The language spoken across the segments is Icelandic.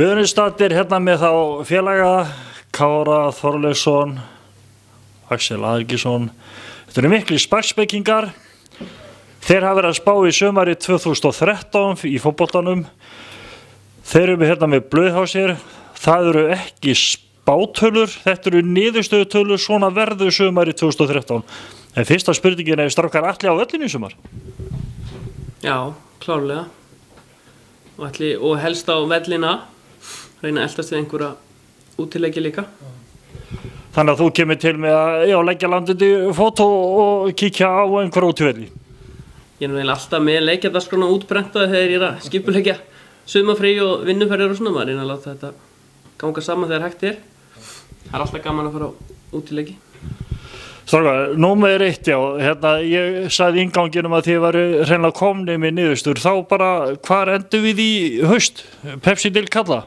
Við erum staddir hérna með þá félaga Kára Þorleifsson, Axel Aðalgeirsson. Þetta eru miklu sparkspekingar. Þeir hafa verið að spá í sumari 2013 í fótboltanum. Þeir eru hérna með blöð á sér. Það eru ekki spátölur, þetta eru niðurstöðutölur, svona verður sumari 2013. En fyrsta spurningin er strákar allir á vellinu í sumar? Já, klárlega. Og helst á vellina, reyna að eltast við einhverja útileiki líka. Þannig að þú kemur til með að leggja landið í fótó og kíkja á einhverja útivelli? Ég er alltaf með leikjadagskrána útbrenta þegar ég er að skipuleggja sumarfrí og vinnuferðir og svona. Maður reyna að láta þetta ganga saman þegar hægt er. Það er alltaf gaman að fara á útileiki. Strákar, númer 1, já, hérna, ég sagði í innganginum að þið varu hreinlega komnir með niðurstöður, þá bara, hvar endum við í haust, Pepsi-deild karla?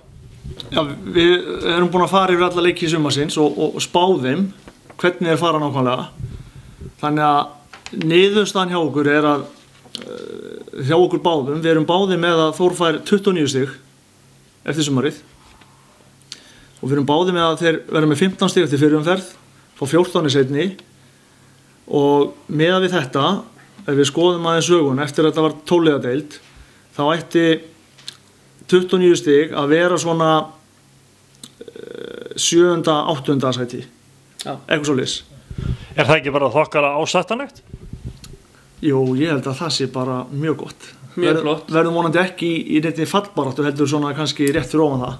Já, við erum búin að fara yfir alla leiki sumarsins og spá þeim hvernig þeir fara nákvæmlega. Þannig að niðurstaðan hjá okkur er að, hjá okkur báðum, við erum báðir með að Þór fær 29 stig eftir sumarið og við erum báðir með að þeir verða með 15 stig eftir fyrri umferð, fá 14 í seinni og meðan við þetta, ef við skoðum aðeins sögun eftir að þetta var 12 liða deild, þá ætti 29 stig að vera svona 7., 8. sæti, eitthvað svoleiðis. Er það ekki bara þokkala ásættanlegt? Jú, ég held að það sé bara mjög gott. Mjög flott. Verðum vonandi ekki í neitt fallbaráttu, heldur svona kannski rétt fyrir ofan það.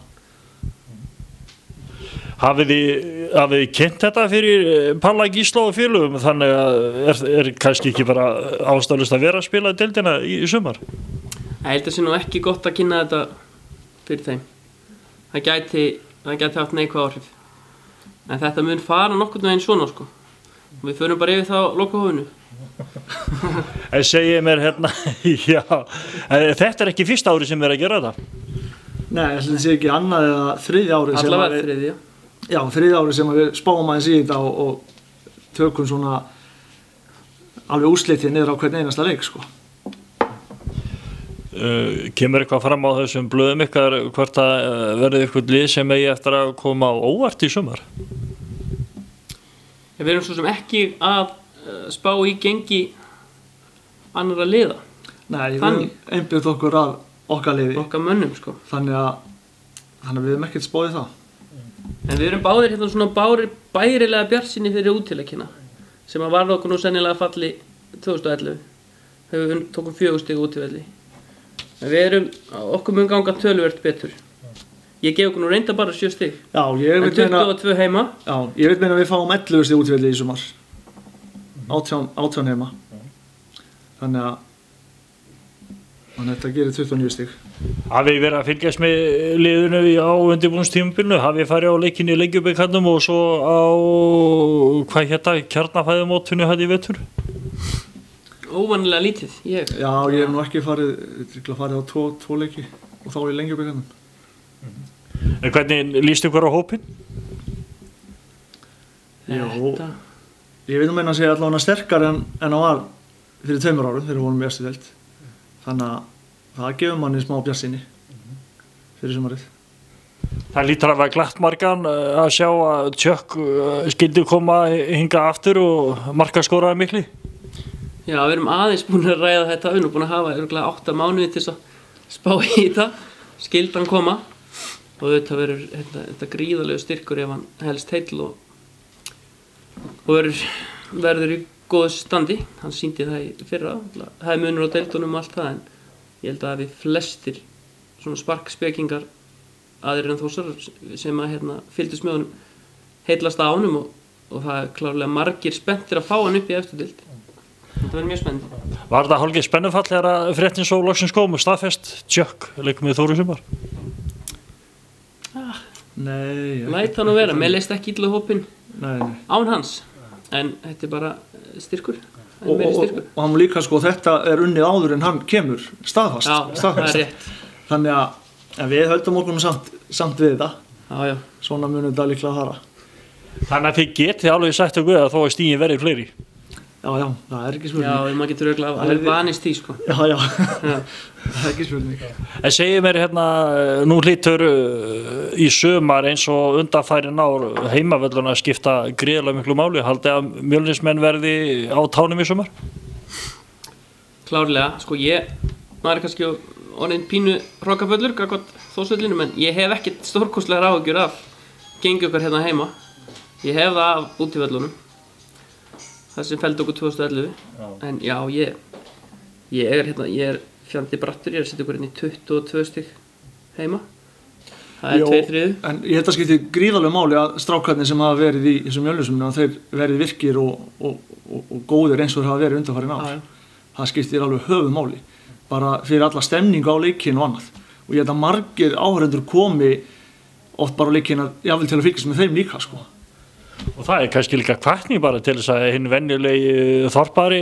Hafið þið kynnt þetta fyrir Palla Gísla og félögum, þannig að er kannski ekki bara ástæðulaust að vera að spila deildina í sumar? Ég held að það sé nú ekki gott að kynna þetta fyrir þeim. Það gæti haft neikvæð áhrif. En þetta mun fara nokkurn veginn svona, sko. Við förum bara yfir það á lokahófinu. Það segir mér hérna, já, þetta er ekki fyrsta ári sem er að gera þetta? Nei, þetta sé ekki annað eða þriðja ári. Allavega þriðja. Já, þriðja ári sem við spáum aðeins í þetta og tökum svona alveg úrslitið niður á hvern einasta leik, sko. Kemur eitthvað fram á þessum blöðum ykkar hvort að verði eitthvað lið sem eigi eftir að koma á óvart í sumar? Við erum svo sem ekki að spá í gengi annarra liða. Nei, við erum einbyggt okkur að okkar liði. Okkar mönnum, sko. Þannig að við erum ekkert spáð í það. En við erum báðir hérna svona bærilega bjartsýni fyrir útileikina sem að varða okkur nú sennilega falli 2011. Við tókum 4 stig útivelli. En við erum, okkur mun ganga töluvert betur. Ég gef okkur nú reynda bara 7 stig. Já, ég veit meina... En 22 heima. Já, ég veit meina að við fáum 11 stig útivelli í sumar. 18 heima. Þannig að þetta gerir 29 stig. Hafið verið að fylgjast með liðinu á undirbúningstímabilinu? Hafið farið á leikinni í Lengjubikarnum og svo á, hvað hérna, kjarnafæðumótinu í vetur? Óvanilega lítið, ég. Já, ég hef nú ekki farið á 2 leiki og þá í Lengjubikarnum. En hvernig líst ykkur á hópinn? Ég veit meina að segja allavega sterkar en á var fyrir 2 árum þegar við vorum í efstu deild. Þannig að það gefur manni smá bjartsýni fyrir sumarið. Það lítur að vera glatt margan að sjá að Tjökk skyldi koma hingað aftur og markaskoraði mikli. Já, við erum aðeins búin að ræða þetta. Við erum búin að hafa örugglega 8 mánuði til að spá í þetta. Skyldi hann koma og þetta verður þetta gríðarlegu styrkur ef hann helst heill og verður í góðu standi. Hann sýndi það í fyrra. Það er munur á deildunum og allt það, en ég held að við flestir svona sparkspekingar aðrir en Þórsar sem að fylgdust með honum heillast á honum og það er klárlega margir spenntir að fá hann upp í efstu deild. Þetta verður mjög spennandi. Var þetta hálfgeð spennufall þegar að fréttin svo loksins kom og staðfest Tjökk leikum við Þór í sumar? Nei. Læt hann að vera. Mér leist ekki illa hópinn án hans. En þetta er bara styrkur. Og hann líka sko, þetta er unnið áður en hann kemur staðfast. Já, það er rétt. Þannig að við höldum okkur samt við þetta. Já. Svona munum þetta líklega að fara. Þannig að þið getið alveg sagt okkur að þó að stígin verið fleiri? Já, það er ekki spurning. Já, maður getur örugglega alveg vanist því, sko. Já, það er ekki spurning. En segið mér hérna, nú hlýtur í sumar eins og undanfærin ár heimavölluna að skipta gríðarlega miklu máli. Haldið að Mjölnismenn verði á tánum í sumar? Klárlega, sko maður er kannski orðin pínu hrokkaföllur gagnvart Þórsvellinum, en ég hef ekkert stórkostlegar áhyggjur af gengi okkar hérna heima. Ég hef það af útivöllunum. Það sem felldi okkur 2011. En já, ég er fjandi brattur, ég er að setja okkur inn í 22 stig heima. Það er 2/3. En ég held að skipti gríðarlega máli að strákarnir sem hafa verið í þessum Mjölnismönnum að þeir verið virkir og góðir eins og þeir hafa verið undanfarin ár. Það skiptir alveg höfuðmáli. Bara fyrir alla stemningu á leikinn og annað. Og ég held að margir áhorfendur komi oft bara á leikinn að jáfnvel til að fylgjast með þeim líka, sko. Og það er kannski líka hvatning bara til þess að hinn venjulegi þorpari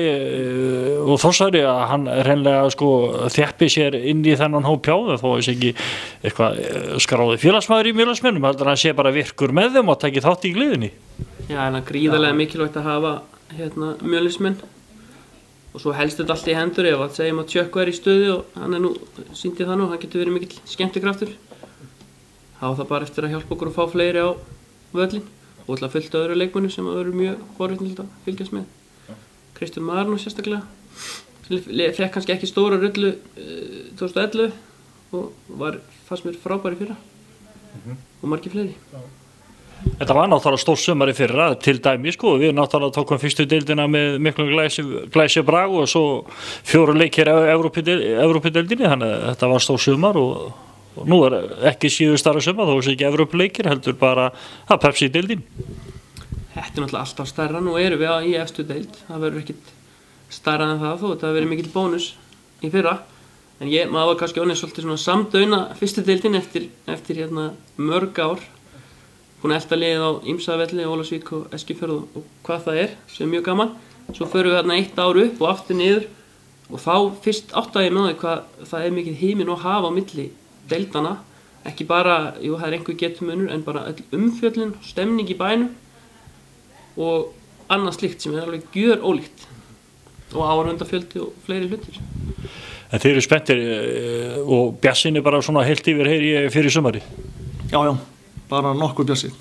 og þorsari að hann hreinlega sko þjappi sér inn í þennan hóp hjá þó þess ekki eitthvað skráði félagsmaður í Mjölnismönnum, heldur hann sé bara virkur með þeim og taki þátt í gleðinni. Já, en það er gríðarlega mikilvægt að hafa Mjölnismenn og svo helst þetta allt í hendur ef að segjum að Tjökku er í stöðu og hann er nú sýndi það nú, hann getur verið mikill skemmtikraftur. Þá það bara eftir að hjálpa okkur að fá fleiri á völlin. Og alltaf fullt öðru leikmönnum sem að eru mjög forvitnilegt að fylgjast með. Kristján Marno sérstaklega, fekk kannski ekki stóra rullu 2011 og fannst mér frábæri fyrra og margir fleiri. Þetta var náttúrulega stór sumar í fyrra, til dæmi sko, við náttúrulega tókum fyrstu deildina með miklum glæsi brag og svo 4 leikir Evrópudeildinni, þannig að þetta var stór sumar og nú er ekki síður starra sumar, þó er ekki Evrópuleikir, heldur bara að Pepsi-deildin. Þetta er náttúrulega alltaf stærra, nú erum við í efstu deild, það verður ekkit stærra en það þó, þetta verður mikill bónus í fyrra, en maður var kannski onnið svolítið svona samdauna fyrstu deildin eftir mörg ár, búin að elta liðið á Ýmsavelli, Ólafsvík og Eskifjörð og hvað það er, sem er mjög gaman, svo förum við 1 ár upp og aftur niður og þá fyrst áttaði ég með því hvað það er mikið himinn og haf á milli deildana, ekki bara, það er einhver getumunur, en bara umfjöllun, stemning í bænum og annað slíkt sem er alveg gjör ólíkt og áhorfendafjöldi og fleiri hlutir. En þeir eru spenntir og bjassin er bara svona heilt yfir fyrir sumari? Já, bara nokkuð bjassinn.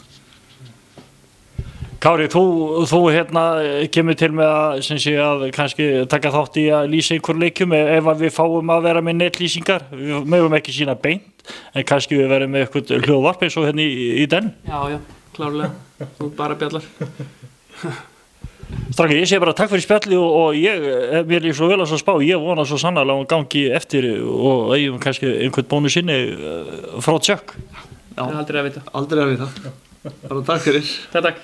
Kári, þú kemur til með að kannski taka þátt í að lýsa einhver leikjum ef við fáum að vera með netlýsingar. Við mögum ekki sína beint, en kannski við verðum með eitthvað hljóðvarp eins og í den. Já, klárlega. Þú bara bjallar. Strákar, ég segi bara takk fyrir spjalli og mér líf svo vel að spá. Ég vona svo sannarlega að hún gangi eftir og eigum kannski einhvern bónus inni frá Tjökk. Já, aldrei að vita. Bara takk fyrir. Takk.